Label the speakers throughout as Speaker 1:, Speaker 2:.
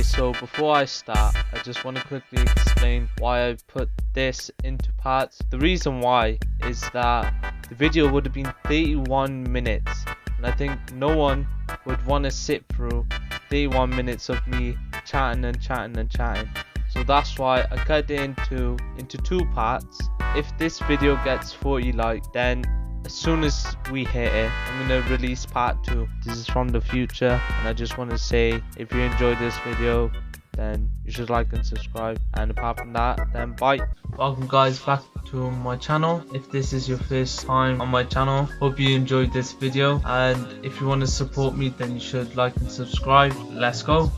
Speaker 1: Okay, so before I start, I just want to quickly explain why I put this into parts. The reason why is that the video would have been 31 minutes, and I think no one would want to sit through 31 minutes of me chatting and chatting and chatting. So that's why I cut it into two parts. If this video gets 40 likes, then as soon as we hit it, I'm gonna release part 2. This is from the future, and I just want to say, if you enjoyed this video, then you should like and subscribe. And apart from that, then bye. Welcome guys back to my channel. If this is your first time on my channel, hope you enjoyed this video, and if you want to support me, then you should like and subscribe. Let's go.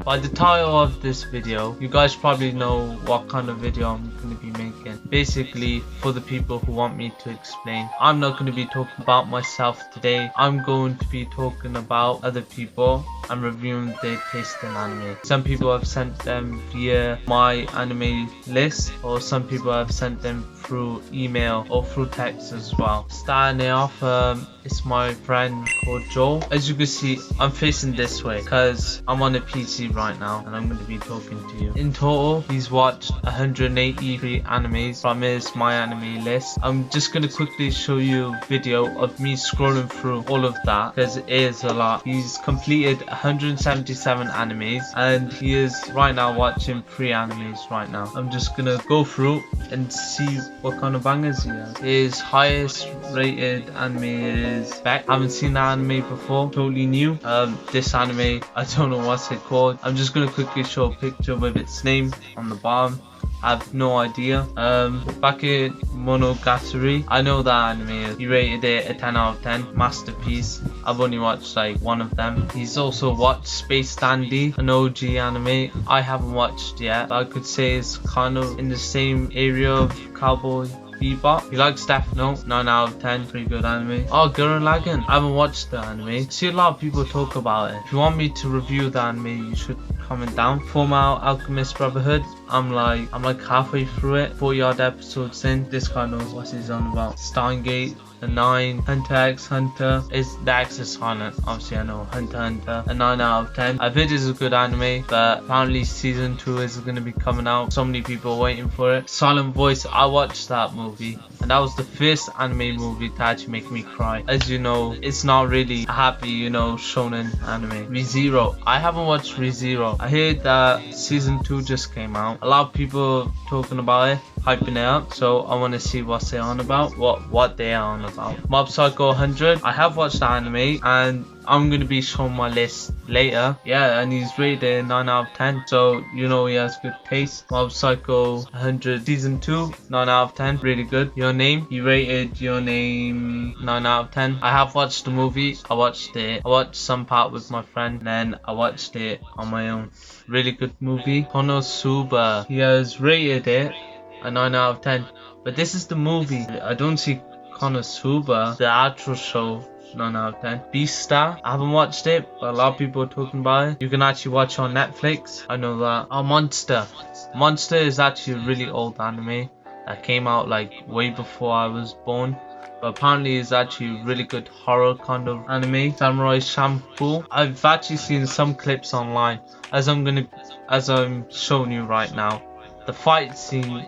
Speaker 1: By the title of this video, you guys probably know what kind of video I'm going to be making. Basically, for the people who want me to explain, I'm not going to be talking about myself today. I'm going to be talking about other people and reviewing their taste in anime. Some people have sent them via my anime list, or some people have sent them through email or through text as well. Starting it off, it's my friend called Joel. As you can see, I'm facing this way because I'm on a PC right now and I'm going to be talking to you. In total, he's watched 183 animes from his my anime list. I'm just going to quickly show you a video of me scrolling through all of that because it is a lot. He's completed 177 animes and he is right now watching 3 animes right now. I'm just going to go through and see what kind of bangers he has. His highest rated anime is Beck. I haven't seen that anime before, totally new. This anime, I don't know what's it called. I'm just gonna quickly show a picture with its name on the bottom. I have no idea. Back in Monogatari, I know that anime. He rated it a 10 out of 10. Masterpiece. I've only watched like one of them. He's also watched Space Dandy, an OG anime. I haven't watched yet, but I could say it's kind of in the same area of Cowboy Bebop. He likes Death Note, 9 out of 10, pretty good anime. Oh, Gurren Lagann, I haven't watched the anime. See a lot of people talk about it. If you want me to review the anime, you should comment down. Fullmetal Alchemist Brotherhood, I'm like halfway through it, 40 odd episodes in. This guy knows what he's on about. Steingate, a 9. Hunter x Hunter, is the X is silent, obviously I know. Hunter x Hunter, a 9 out of 10. I've heard it's a good anime, but apparently season 2 is going to be coming out. So many people are waiting for it. Silent Voice, I watched that movie, and that was the first anime movie to actually make me cry. As you know, it's not really a happy, you know, shonen anime. ReZero, I haven't watched ReZero. I heard that season 2 just came out. A lot of people talking about it, hyping it up, so I want to see what they're on about, what they are on about. Mob Psycho 100, I have watched the anime and I'm going to be showing my list later. Yeah, and he's rated 9 out of 10, so you know he has good taste. Mob Psycho 100 season 2, 9 out of 10, really good. Your Name, he rated Your Name 9 out of 10. I have watched the movie. I watched some part with my friend, then I watched it on my own. Really good movie. Konosuba, he has rated it a 9 out of 10, but this is the movie. I don't see Konosuba, the actual show, 9 out of 10. Beastar, I haven't watched it, but a lot of people are talking about it. You can actually watch it on Netflix, I know that. Oh, Monster is actually a really old anime that came out like way before I was born, but apparently it's actually a really good horror kind of anime. Samurai Champloo, I've actually seen some clips online, as I'm showing you right now. The fight scene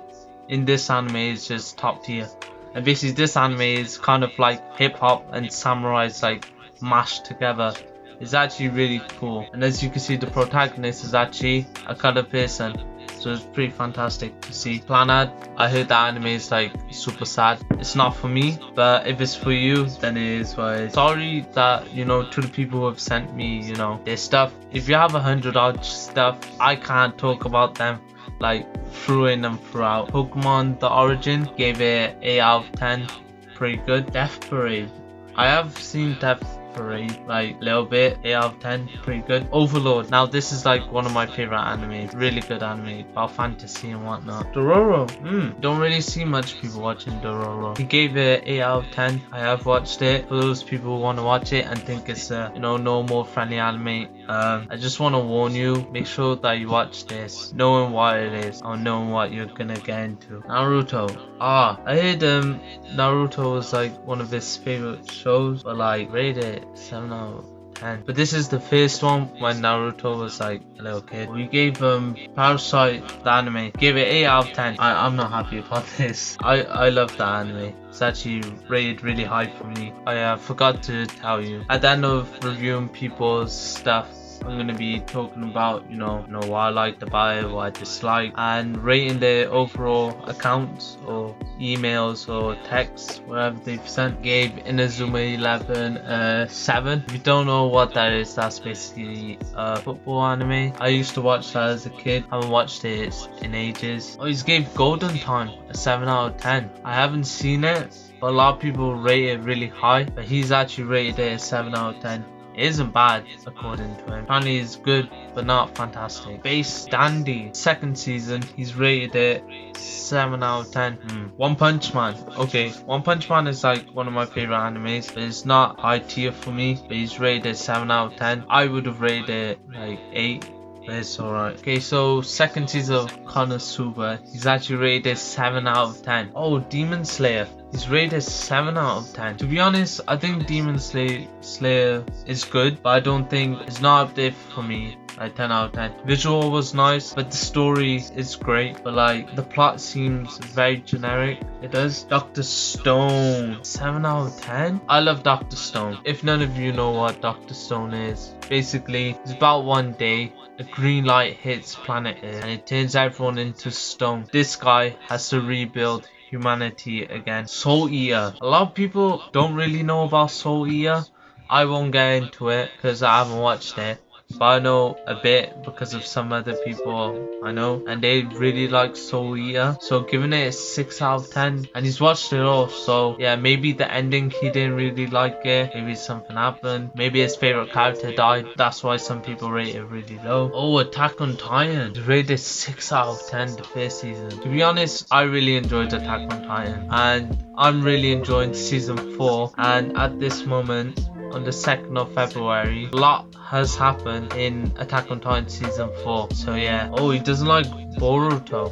Speaker 1: in this anime is just top tier, and basically this anime is kind of like hip hop and samurais like mashed together. It's actually really cool, and as you can see, the protagonist is actually a colored person, so it's pretty fantastic to see. Clannad, I heard that anime is like super sad. It's not for me, but if it's for you, then it is what it is. Sorry that, you know, to the people who have sent me, you know, their stuff. If you have 100 odd stuff, I can't talk about them like through in and throughout. Pokemon The Origin, gave it 8 out of 10, pretty good. Death Parade, I have seen Death Parade like a little bit, 8 out of 10, pretty good. Overlord, now this is like one of my favorite animes, really good anime about fantasy and whatnot. Dororo, don't really see much people watching Dororo. He gave it 8 out of 10. I have watched it. For those people who want to watch it and think it's a, you know, normal friendly anime, I just want to warn you, make sure that you watch this knowing what it is or knowing what you're gonna get into. Naruto, I heard Naruto was like one of his favorite shows, but like rated it 7 out of 10. But this is the first one when Naruto was like a little kid. We gave Parasite, the anime, gave it 8 out of 10. I'm not happy about this. I love the anime. It's actually rated really high for me. I forgot to tell you. At the end of reviewing people's stuff, I'm gonna be talking about, you know what I liked about it, what I disliked, and rating their overall accounts or emails or texts, whatever they've sent. Gave Inazuma 11 a 7. If you don't know what that is, that's basically a football anime. I used to watch that as a kid. I haven't watched it in ages. Oh, he's gave Golden Time a 7 out of 10. I haven't seen it, but a lot of people rate it really high, but he's actually rated it a 7 out of 10. It isn't bad according to him. Apparently it's good but not fantastic. Base Dandy, second season, he's rated it 7 out of 10. One Punch Man. Okay, One Punch Man is like one of my favorite animes, but it's not high tier for me, but he's rated 7 out of 10. I would have rated it like 8. It's alright. Okay, so second season of Konosuba, he's actually rated 7 out of 10. Oh, Demon Slayer, he's rated 7 out of 10. To be honest, I think Demon Slayer is good, but I don't think it's not up there for me. Like 10 out of 10. Visual was nice, but the story is great, but like the plot seems very generic. It does. Dr. Stone, 7 out of 10. I love Dr. Stone. If none of you know what Dr. Stone is, basically it's about one day a green light hits planet Earth and it turns everyone into stone. This guy has to rebuild humanity again. Soul Eater, a lot of people don't really know about Soul Eater. I won't get into it because I haven't watched it, but I know a bit because of some other people I know, and they really like Soul Eater. So giving it a 6 out of 10, and he's watched it all. So yeah, maybe the ending he didn't really like it. Maybe something happened. Maybe his favorite character died. That's why some people rate it really low. Oh, Attack on Titan, it's rated 6 out of 10 the first season. To be honest, I really enjoyed Attack on Titan, and I'm really enjoying season 4. And at this moment, on the 2nd of February, a lot has happened in Attack on Titan season 4. So yeah. Oh, he doesn't like Boruto.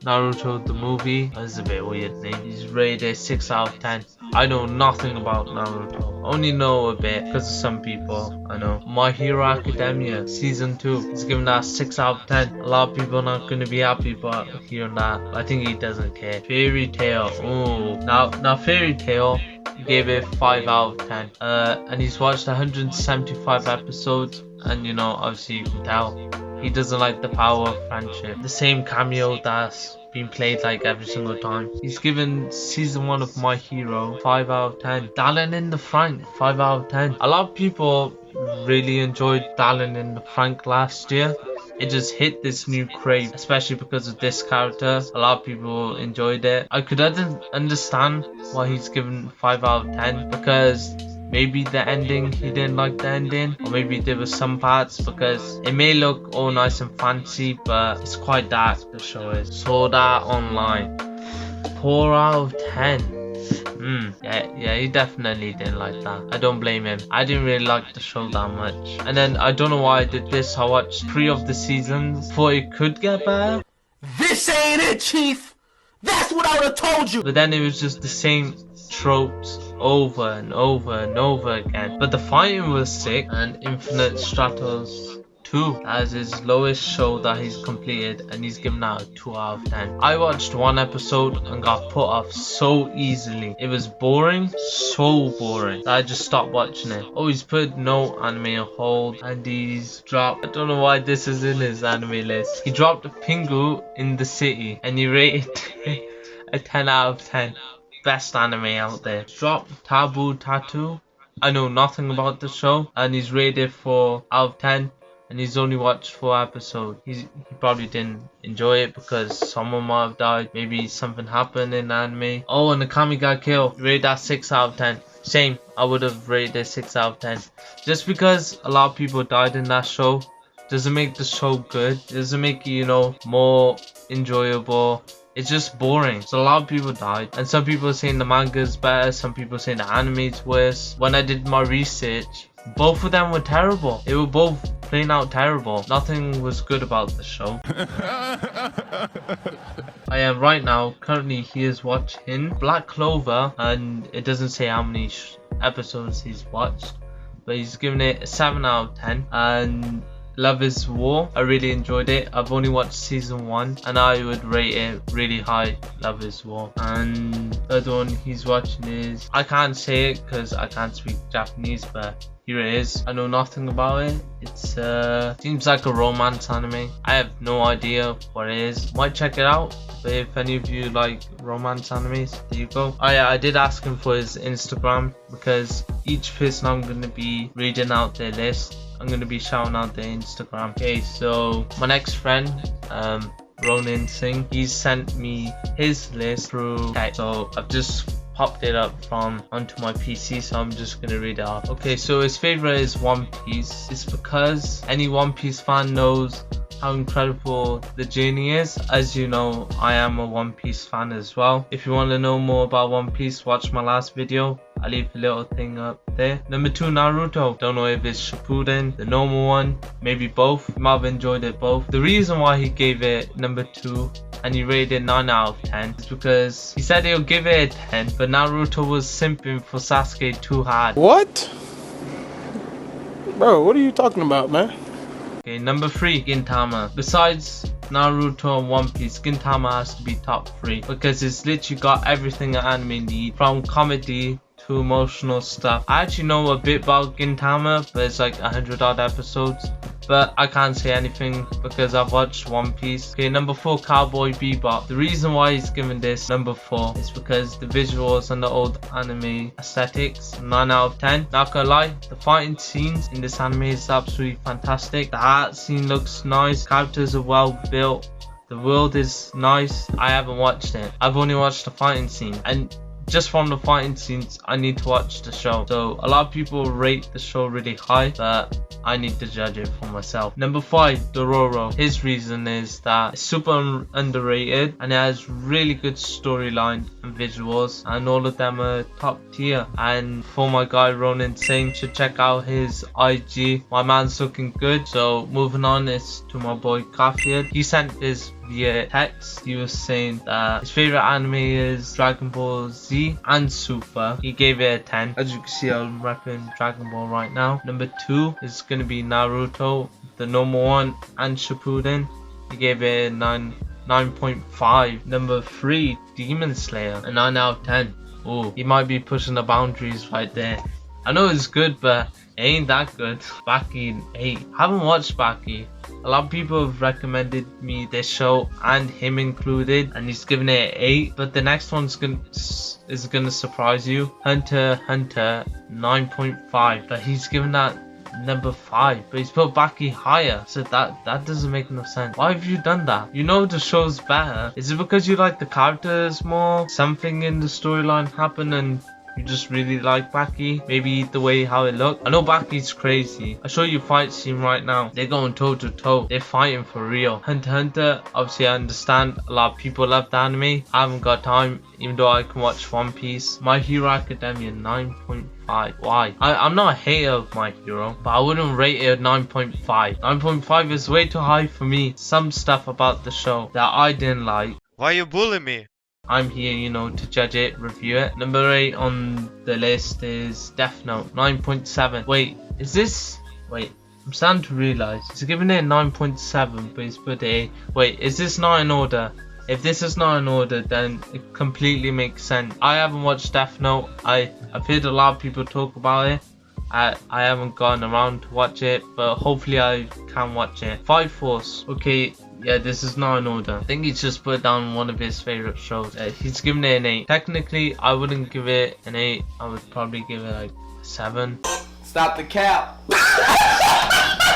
Speaker 1: Naruto the movie. That's a bit weird name. He's rated 6 out of 10. I know nothing about Naruto. Only know a bit because of some people I know. My Hero Academia season 2. He's given that 6 out of 10. A lot of people are not going to be happy about hearing that. I think he doesn't care. Fairy Tail. Oh, now Fairy Tail, he gave it 5 out of 10. And he's watched 175 episodes, and you know, obviously you can tell he doesn't like the power of friendship. The same cameo that's been played like every single time. He's given season 1 of My Hero 5 out of 10. Dallin in the Frank, 5 out of 10. A lot of people really enjoyed Dallin in the Frank last year. It just hit this new crave, especially because of this character. A lot of people enjoyed it. I could understand why he's given 5 out of 10, because maybe the ending, he didn't like the ending, or maybe there was some parts, because it may look all nice and fancy, but it's quite dark, the show is. Sword Art Online, 4 out of 10. Yeah, he definitely didn't like that. I don't blame him. I didn't really like the show that much. And then I don't know why I did this. I watched 3 of the seasons, thought it could get better.
Speaker 2: This ain't it, Chief. That's what I would have told you.
Speaker 1: But then it was just the same tropes over and over and over again. But the fighting was sick. And Infinite Stratos 2, that is his lowest show that he's completed, and he's given out a 2 out of 10. I watched 1 episode and got put off so easily. It was boring, so boring, that I just stopped watching it. Oh, he's put no anime on hold, and he's dropped, I don't know why this is in his anime list. He dropped Pingu in the City, and he rated a 10 out of 10. Best anime out there. Dropped Taboo Tattoo. I know nothing about the show, and he's rated 4 out of 10. And he's only watched 4 episodes. He probably didn't enjoy it because someone might have died. Maybe something happened in the anime. Oh, and the Kami got killed. Rate that 6 out of 10. Same. I would have rated it 6 out of 10. Just because a lot of people died in that show doesn't make the show good. It doesn't make it, you know, more enjoyable. It's just boring. So a lot of people died. And some people are saying the manga is better. Some people are saying the anime is worse. When I did my research, both of them were terrible. They were both plain out terrible. Nothing was good about the show. I am right now, currently he is watching Black Clover, and it doesn't say how many episodes he's watched, but he's given it a 7 out of 10. And Love is War, I really enjoyed it. I've only watched season 1 and I would rate it really high, Love is War. And the other one he's watching is, I can't say it because I can't speak Japanese, but here it is. I know nothing about it. It's seems like a romance anime. I have no idea what it is. Might check it out. But if any of you like romance animes, there you go. Oh yeah, I did ask him for his Instagram because each person I'm going to be reading out their list, I'm going to be shouting out their Instagram. Okay, so my next friend, Ronan Singh, he sent me his list through text. So I've just popped it up from onto my PC, so I'm just gonna read it off. Okay, so his favorite is One Piece. It's because any One Piece fan knows how incredible the journey is. As you know, I am a One Piece fan as well. If you want to know more about One Piece, watch my last video. I'll leave a little thing up there. Number 2, Naruto. Don't know if it's Shippuden, the normal one, maybe both. You might have enjoyed it both. The reason why he gave it number 2 and he rated it 9 out of 10 is because he said he'll give it a 10, but Naruto was simping for Sasuke too hard.
Speaker 2: What? Bro, what are you talking about, man?
Speaker 1: Okay, number 3, Gintama. Besides Naruto and One Piece, Gintama has to be top 3 because it's literally got everything an anime needs, from comedy to emotional stuff. I actually know a bit about Gintama, but it's like 100 odd episodes. But I can't say anything because I've watched One Piece. Okay, number 4, Cowboy Bebop. The reason why he's given this number 4 is because the visuals and the old anime aesthetics, 9 out of 10. Not gonna lie, the fighting scenes in this anime is absolutely fantastic. The art scene looks nice, characters are well built, the world is nice. I haven't watched it, I've only watched the fighting scene, and just from the fighting scenes I need to watch the show. So a lot of people rate the show really high, but I need to judge it for myself. Number 5, Dororo. His reason is that it's super underrated and it has really good storyline and visuals, and all of them are top tier. And for my guy Ronan Singh, should check out his IG. My man's looking good. So moving on is to my boy Kafir. He sent this via text. He was saying that his favorite anime is Dragon Ball Z and Super. He gave it a 10. As you can see, I'm repping Dragon Ball right now. Number 2 is gonna be Naruto, the normal one, and Shippuden. He gave it a 9.5. Number 3, Demon Slayer, a 9 out of 10. Oh, he might be pushing the boundaries right there. I know it's good, but it ain't that good. Baki, 8. Haven't watched Baki. A lot of people have recommended me this show, and him included, and he's given it an 8. But the next one's gonna surprise you. Hunter x Hunter, 9.5. But he's given that number 5, but he's put Baki higher, so that doesn't make no sense. Why have you done that? You know the show's better. Is it because you like the characters more? Something in the storyline happened and you just really like Baki? Maybe the way how it looked. I know Baki's crazy. I'll show you a fight scene right now. They're going toe to toe. They're fighting for real. Hunter x Hunter, obviously I understand a lot of people love the anime. I haven't got time, even though I can watch One Piece. My Hero Academia, 9.5. Why? I'm not a hater of My Hero, but I wouldn't rate it 9.5. 9.5 is way too high for me. Some stuff about the show that I didn't like.
Speaker 3: Why you bully me?
Speaker 1: I'm here, you know, to judge it, review it. Number 8 on the list is Death Note, 9.7. Wait, is this... Wait, I'm starting to realize. He's giving it 9.7, but he's put a... Wait, is this not in order? If this is not in order, then it completely makes sense. I haven't watched Death Note. I've heard a lot of people talk about it. I haven't gotten around to watch it, but hopefully I can watch it. Fire Force. Okay, yeah, this is not in order. I think he's just put down one of his favorite shows. He's given it an 8. Technically, I wouldn't give it an 8. I would probably give it like a 7.
Speaker 2: Stop the cap. Stop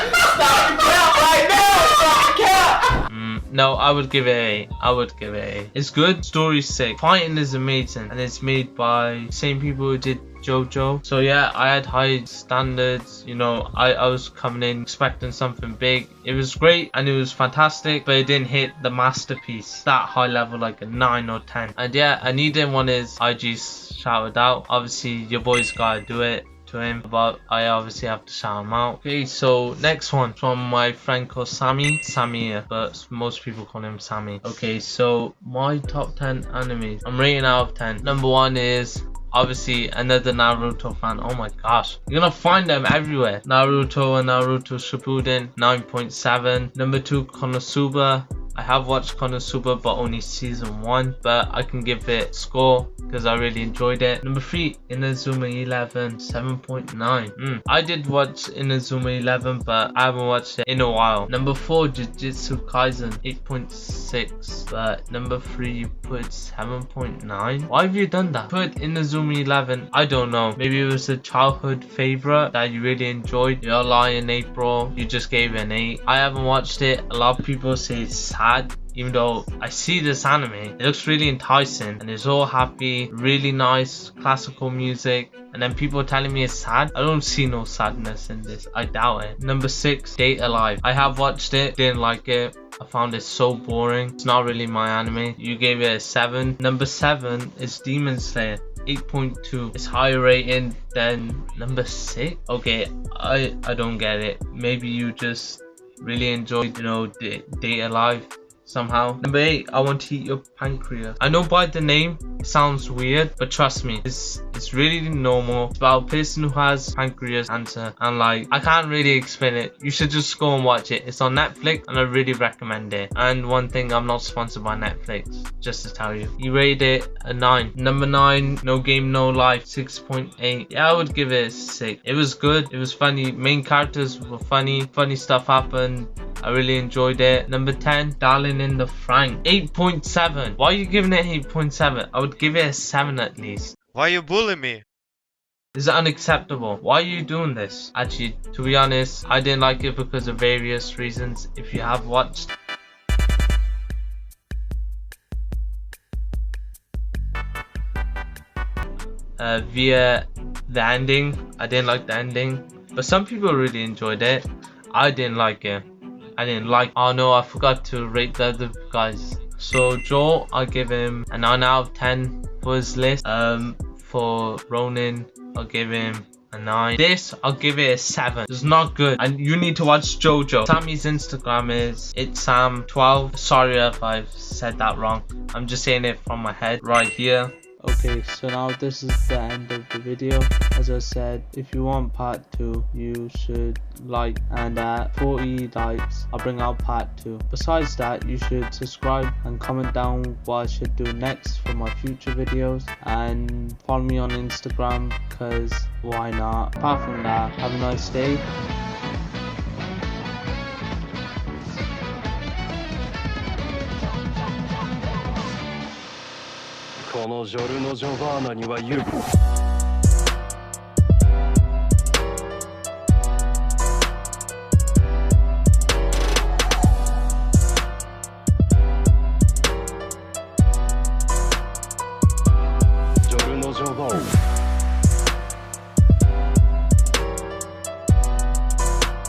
Speaker 2: the cap right now. Stop the cap.
Speaker 1: No, I would give it an 8. I would give it an 8. It's good. Story's sick. Fighting is amazing, and it's made by the same people who did JoJo. So yeah, I had high standards. You know, I was coming in expecting something big. It was great and it was fantastic, but it didn't hit the masterpiece that high level, like a 9 or 10. And yeah, I didn't want his IG shouted out. Obviously your boy's gotta do it to him, but I obviously have to shout him out. Okay, so next one from my friend called Samir, but most people call him Sammy. Okay, so my top 10 animes, I'm rating out of 10. Number 1 is Obviously, another Naruto fan. Oh my gosh, you're gonna find them everywhere. Naruto and Naruto Shippuden, 9.7. Number 2, Konosuba. I have watched Konosuba, but only season 1, but I can give it score because I really enjoyed it. Number 3, Inazuma 11, 7.9. I did watch Inazuma 11, but I haven't watched it in a while. Number 4, Jujutsu Kaisen, 8.6, but number 3 you put 7.9. Why have you done that? Put Inazuma 11, I don't know. Maybe it was a childhood favorite that you really enjoyed. Your Lie in April, you just gave it an 8. I haven't watched it. A lot of people say it's sad. Even though I see this anime, it looks really enticing and it's all happy, really nice classical music, and then people are telling me it's sad. I don't see no sadness in this. I doubt it. Number 6, Date Alive. I have watched it, didn't like it. I found it so boring. It's not really my anime. You gave it a 7. Number 7 is Demon Slayer, 8.2. It's higher rating than number 6. Okay, I don't get it. Maybe you just really enjoyed, you know, Date Alive somehow. Number 8, I Want to Eat Your Pancreas. I know by the name it sounds weird, but trust me, it's really normal. It's about a person who has pancreas cancer, and like, I can't really explain it. You should just go and watch it. It's on Netflix and I really recommend it. And one thing, I'm not sponsored by Netflix, just to tell you. You rate it a 9. Number 9, No Game No Life, 6.8. Yeah, I would give it a 6. It was good, it was funny, main characters were funny stuff happened. I really enjoyed it. Number 10, Darling in the Franxx, 8.7. Why are you giving it 8.7? I would give it a 7 at least.
Speaker 3: Why you bully me?
Speaker 1: This is unacceptable. Why are you doing this? Actually, to be honest, I didn't like it because of various reasons. If you have watched via the ending, I didn't like the ending, but some people really enjoyed it. I didn't like it. Oh no, I forgot to rate the other guys. So Joel, I'll give him a 9 out of 10 for his list. For Ronan, I'll give him a 9. This, I'll give it a 7. It's not good, and you need to watch JoJo. Sammy's Instagram is itsam12. Sorry if I've said that wrong. I'm just saying it from my head right here.
Speaker 4: Okay, so now this is the end of the video. As I said, if you want part 2, you should like, and at 40 likes I'll bring out part 2. Besides that, you should subscribe and comment down what I should do next for my future videos, and follow me on Instagram, because why not. Apart from that, have a nice day.
Speaker 5: このジョルノ・ジョバーナには言う。ジョルノ・ジョバーナ